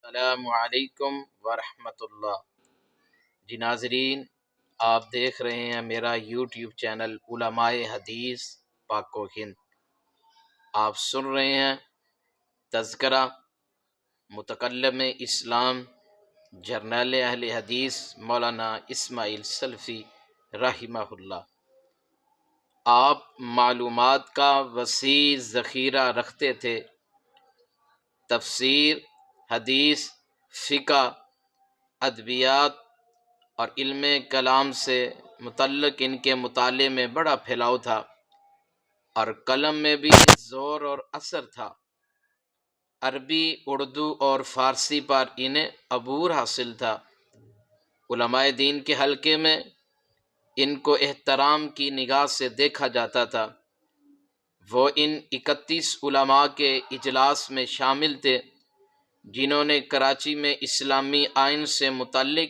السلام علیکم ورحمۃ اللہ۔ جی ناظرین، آپ دیکھ رہے ہیں میرا یوٹیوب چینل علماء حدیث پاک و ہند۔ آپ سن رہے ہیں تذکرہ متکلم اسلام جرنیل اہل حدیث مولانا اسماعیل سلفی رحمہ اللہ۔ آپ معلومات کا وسیع ذخیرہ رکھتے تھے، تفسیر، حدیث، فقہ، ادبیات اور علم کلام سے متعلق ان کے مطالعے میں بڑا پھیلاؤ تھا اور قلم میں بھی زور اور اثر تھا۔ عربی، اردو اور فارسی پر انہیں عبور حاصل تھا۔ علماء دین کے حلقے میں ان کو احترام کی نگاہ سے دیکھا جاتا تھا۔ وہ ان 31 علماء کے اجلاس میں شامل تھے جنہوں نے کراچی میں اسلامی آئین سے متعلق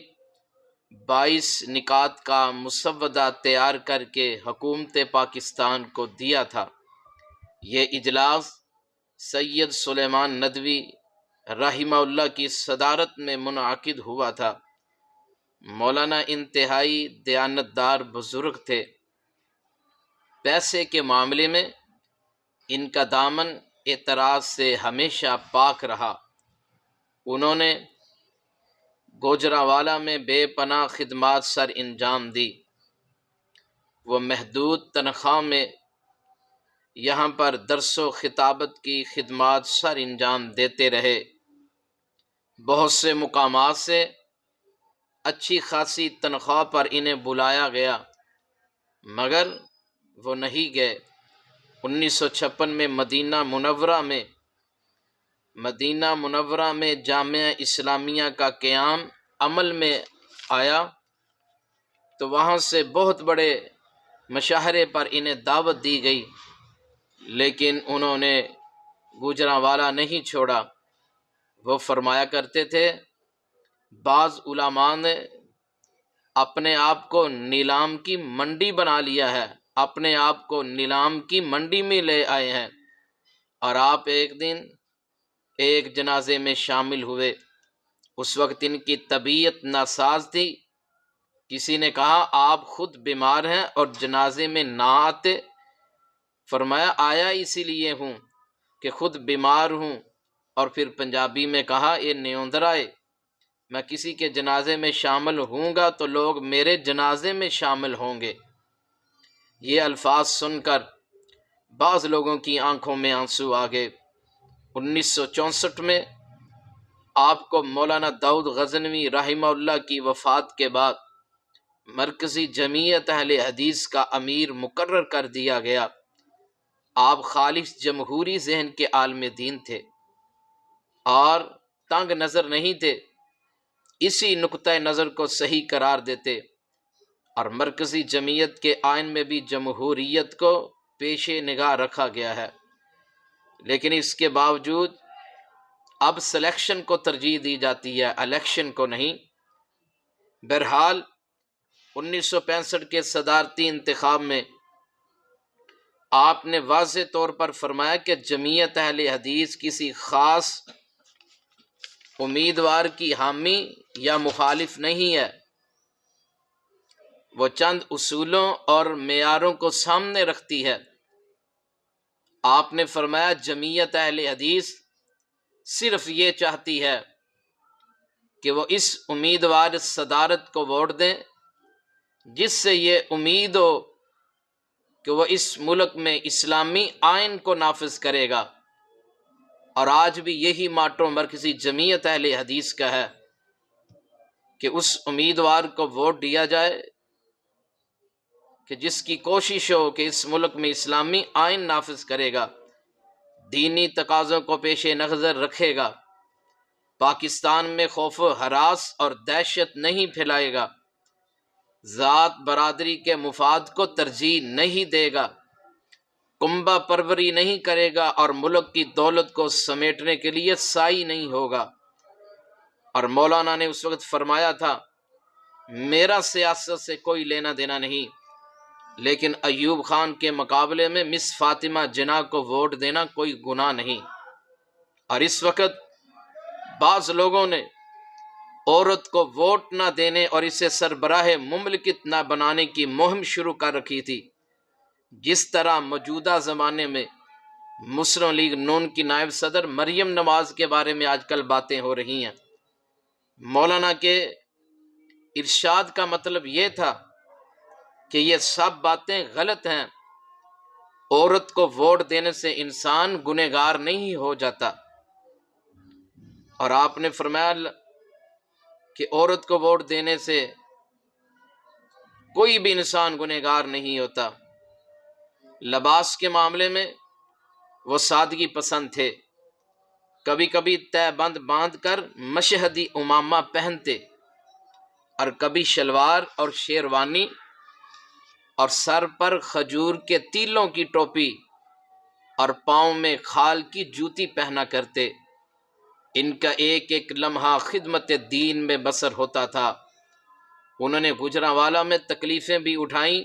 22 نکات کا مسودہ تیار کر کے حکومت پاکستان کو دیا تھا۔ یہ اجلاس سید سلیمان ندوی رحمہ اللہ کی صدارت میں منعقد ہوا تھا۔ مولانا انتہائی دیانتدار بزرگ تھے۔ پیسے کے معاملے میں ان کا دامن اعتراض سے ہمیشہ پاک رہا۔ انہوں نے گوجرانوالہ میں بے پناہ خدمات سر انجام دی۔ وہ محدود تنخواہ میں یہاں پر درس و خطابت کی خدمات سر انجام دیتے رہے۔ بہت سے مقامات سے اچھی خاصی تنخواہ پر انہیں بلایا گیا مگر وہ نہیں گئے۔ 1956 میں مدینہ منورہ میں جامعہ اسلامیہ کا قیام عمل میں آیا تو وہاں سے بہت بڑے مشاہرے پر انہیں دعوت دی گئی، لیکن انہوں نے گوجرانوالہ نہیں چھوڑا۔ وہ فرمایا کرتے تھے، بعض علماء نے اپنے آپ کو نیلام کی منڈی بنا لیا ہے، اپنے آپ کو نیلام کی منڈی میں لے آئے ہیں، اور آپ ایک دن ایک جنازے میں شامل ہوئے۔ اس وقت ان کی طبیعت ناساز تھی۔ کسی نے کہا آپ خود بیمار ہیں اور جنازے میں نہ آتے؟ فرمایا آیا اسی لیے ہوں کہ خود بیمار ہوں، اور پھر پنجابی میں کہا یہ نیوندرائے، میں کسی کے جنازے میں شامل ہوں گا تو لوگ میرے جنازے میں شامل ہوں گے۔ یہ الفاظ سن کر بعض لوگوں کی آنکھوں میں آنسو آ گئے۔ 1964 میں آپ کو مولانا داؤد غزنوی رحمہ اللہ کی وفات کے بعد مرکزی جمعیت اہل حدیث کا امیر مقرر کر دیا گیا۔ آپ خالص جمہوری ذہن کے عالم دین تھے اور تنگ نظر نہیں تھے، اسی نقطۂ نظر کو صحیح قرار دیتے، اور مرکزی جمعیت کے آئین میں بھی جمہوریت کو پیش نگاہ رکھا گیا ہے، لیکن اس کے باوجود اب سلیکشن کو ترجیح دی جاتی ہے، الیکشن کو نہیں۔ بہرحال 1965 کے صدارتی انتخاب میں آپ نے واضح طور پر فرمایا کہ جمعیت اہل حدیث کسی خاص امیدوار کی حامی یا مخالف نہیں ہے، وہ چند اصولوں اور معیاروں کو سامنے رکھتی ہے۔ آپ نے فرمایا جمعیت اہل حدیث صرف یہ چاہتی ہے کہ وہ اس امیدوار صدارت کو ووٹ دیں جس سے یہ امید ہو کہ وہ اس ملک میں اسلامی آئین کو نافذ کرے گا، اور آج بھی یہی ماٹو مرکزی جمعیت اہل حدیث کا ہے کہ اس امیدوار کو ووٹ دیا جائے کہ جس کی کوشش ہو کہ اس ملک میں اسلامی آئین نافذ کرے گا، دینی تقاضوں کو پیش نظر رکھے گا، پاکستان میں خوف و ہراس اور دہشت نہیں پھیلائے گا، ذات برادری کے مفاد کو ترجیح نہیں دے گا، کنبہ پروری نہیں کرے گا، اور ملک کی دولت کو سمیٹنے کے لیے سعی نہیں ہوگا۔ اور مولانا نے اس وقت فرمایا تھا میرا سیاست سے کوئی لینا دینا نہیں، لیکن ایوب خان کے مقابلے میں مس فاطمہ جناح کو ووٹ دینا کوئی گناہ نہیں۔ اور اس وقت بعض لوگوں نے عورت کو ووٹ نہ دینے اور اسے سربراہ مملکت نہ بنانے کی مہم شروع کر رکھی تھی۔ جس طرح موجودہ زمانے میں مسلم لیگ نون کی نائب صدر مریم نواز کے بارے میں آج کل باتیں ہو رہی ہیں۔ مولانا کے ارشاد کا مطلب یہ تھا کہ یہ سب باتیں غلط ہیں، عورت کو ووٹ دینے سے انسان گنہگار نہیں ہو جاتا، اور آپ نے فرمایا کہ عورت کو ووٹ دینے سے کوئی بھی انسان گنہگار نہیں ہوتا۔ لباس کے معاملے میں وہ سادگی پسند تھے، کبھی کبھی تہ بند باندھ کر مشہدی امامہ پہنتے، اور کبھی شلوار اور شیروانی اور سر پر کھجور کے تیلوں کی ٹوپی اور پاؤں میں کھال کی جوتی پہنا کرتے۔ ان کا ایک ایک لمحہ خدمت دین میں بسر ہوتا تھا۔ انہوں نے گوجرانوالہ میں تکلیفیں بھی اٹھائیں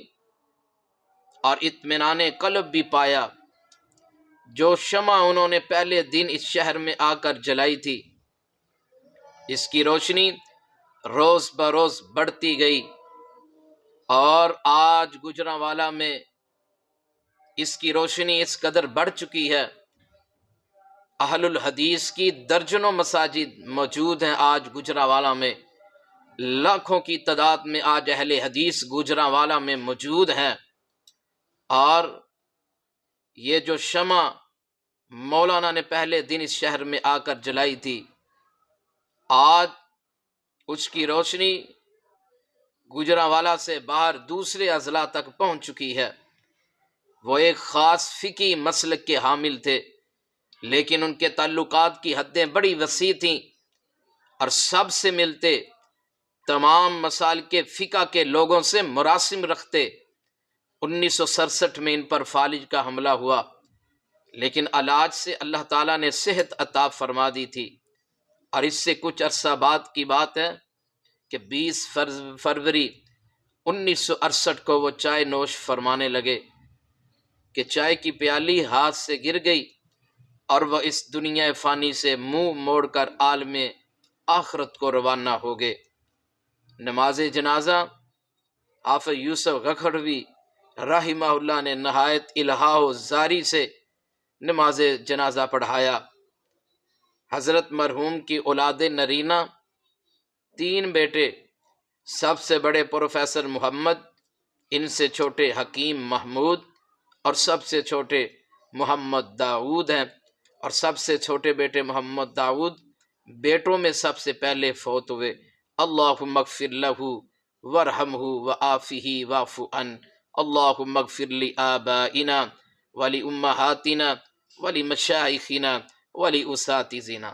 اور اطمینان قلب بھی پایا۔ جو شمع انہوں نے پہلے دن اس شہر میں آ کر جلائی تھی، اس کی روشنی روز بروز بڑھتی گئی، اور آج گوجرانوالہ میں اس کی روشنی اس قدر بڑھ چکی ہے، اہل الحدیث کی درجنوں مساجد موجود ہیں آج گوجرانوالہ میں، لاکھوں کی تعداد میں آج اہل حدیث گوجرانوالہ میں موجود ہیں۔ اور یہ جو شمع مولانا نے پہلے دن اس شہر میں آ کر جلائی تھی، آج اس کی روشنی گوجرانوالہ سے باہر دوسرے اضلاع تک پہنچ چکی ہے۔ وہ ایک خاص فقہی مسلک کے حامل تھے، لیکن ان کے تعلقات کی حدیں بڑی وسیع تھیں اور سب سے ملتے، تمام مسائل کے فقہ کے لوگوں سے مراسم رکھتے۔ 1967 میں ان پر فالج کا حملہ ہوا، لیکن علاج سے اللہ تعالیٰ نے صحت عطا فرما دی تھی، اور اس سے کچھ عرصہ بعد کی بات ہے کہ 20 فروری 1968 کو وہ چائے نوش فرمانے لگے کہ چائے کی پیالی ہاتھ سے گر گئی، اور وہ اس دنیا فانی سے منہ موڑ کر عالم آخرت کو روانہ ہو گئے۔ نماز جنازہ حافظ یوسف غکھڑوی رحمہ اللہ نے نہایت الہا و زاری سے نماز جنازہ پڑھایا۔ حضرت مرحوم کی اولاد نرینہ 3 بیٹے، سب سے بڑے پروفیسر محمد، ان سے چھوٹے حکیم محمود، اور سب سے چھوٹے محمد داؤد ہیں، اور سب سے چھوٹے بیٹے محمد داؤد بیٹوں میں سب سے پہلے فوت ہوئے۔ اللہم اغفر لہ وارحمہ وعافہ واعف عنہ، اللہم اغفر لآبائنا ولأمہاتنا ولمشائخنا ولأساتذنا۔